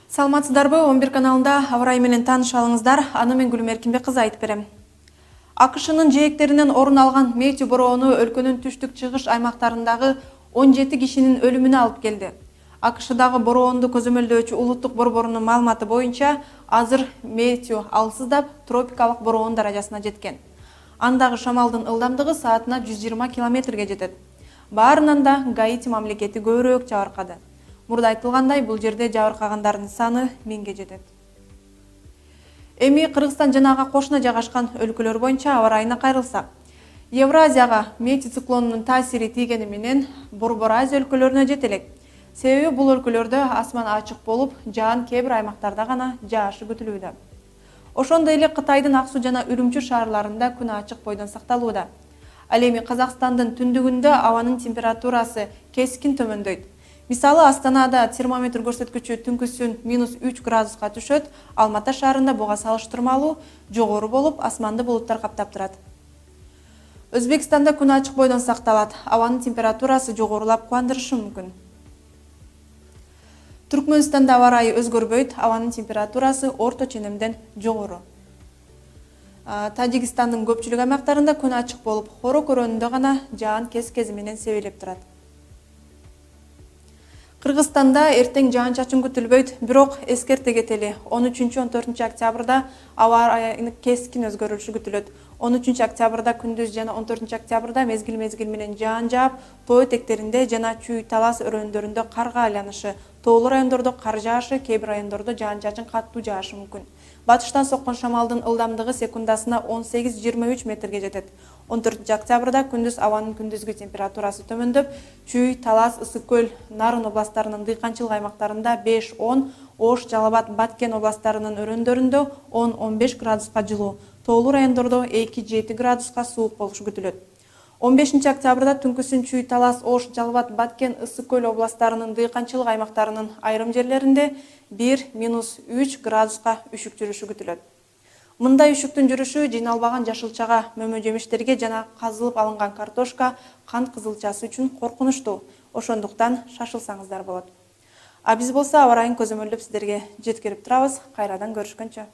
Саламатсыздарбы, 11 каналында аба ырайы менен тааныша алыңыздар. Аны мен Гүлүм Эркинбек кызы айтып берем. АКШнын жээктеринен орун алган Метью бороону өлкөнүн түштүк-чыгыш аймактарындагы 17 кишинин өлүмүнө алып келди. АКШдагы бороонду көзөмөлдөөчү улуттук борборунун маалыматы боюнча, азыр Метью алсыздап тропикалык бороон даражасына жеткен. Андагы шамалдын ылдамдыгы саатына 120 километрге жетет. Баарынан да Гаити мамлекети көбүрөөк жабыркады. Мурда айтылгандай, бул жерде жабыркагандардын саны 1000ге жетет. Эми Кыргызстан жана ага кошуна жайгашкан өлкөлөр боюнча аба ырайына кайрылсак. Евразияга Метью циклонунун таасири тийгени менен Борбор Азия өлкөлөрүнө жетелек. Себеби бул өлкөлөрдө асман ачык болуп, жаан кээ бир аймактарда гана жаашы күтүлүүдө. Ошондой эле Кытайдын Ак Суу жана Үрүмчү шаарларында күн ачык бойдон сакталууда. Ал эми Казакстандын түндүгүндө абанын температурасы кескин төмөндөйт. Мисалы, Астанада термометр көрсөткүчү түнкүсүн -3 градуска түшөт, Алматы шаарында буга салыштырмалуу жогору болуп, асманды булуттар каптап турат. Өзбекстанда күн ачык бойдон сакталат, абанын температурасы жогорулап кубандырышы мүмкүн. Түркмөнстанда аба ырайы өзгөрбөйт, абанын температурасы орто ченемден жогору. Тажикстандын көпчүлүк аймактарында күн ачык болуп, Хоро көрөнүндө гана жаан кез-кези менен себелеп турат. Кыргызстанда эртең жаан-чачын күтүлбөйт, бирок эскерте кетели. 13-14 октябрда аба ырайынын кескин өзгөрүлүшү күтүлөт. 13 октябрда күндүз жана 14 октябрда мезгил менен жаан жаап, тоо этектеринде жана Чүй-Талас өрөөндөрүндө карга айланышы, тоолуу райондордо кар жаашы, кээ бир райондордо жаан-чачын катуу жаашы мүмкүн. Батыштан соккон шамалдын ылдамдыгы секундасына 18-23 метрге жетет. 14 октябрда күндүз абанын күндүзгү температурасы төмөндөп, Чүй, Талас, Ысык көл, Нарын областарынын дыйканчылык аймактарында 5-10, Ош, Жалал Абад, Баткен областарынын өрөөндөрүндө 10-15 градуска жылуу, тоолуу райондордо 2-7 градуска суук болушу күтүлөт. 15 октябрда түнкүсүн Чүй, Талас, Ош, Жалал Абад, Баткен, Ысык көл областарынын дыйканчылык аймактарынын айрым жерлеринде 1-3 градуска үшүк жүрүшү күтүлөт. Мындай үшүктүн жүрүшү жыйналбаган жашылчага, мөмө жемиштерге жана казылып алынган картошка, кант кызылчасы үчүн коркунучтуу. Ошондуктан шашылсаңыздар болот. А биз болсо аба ырайын көзөмөлдөп сиздерге жеткирип турабыз. Кайрадан көрүшкөнчө.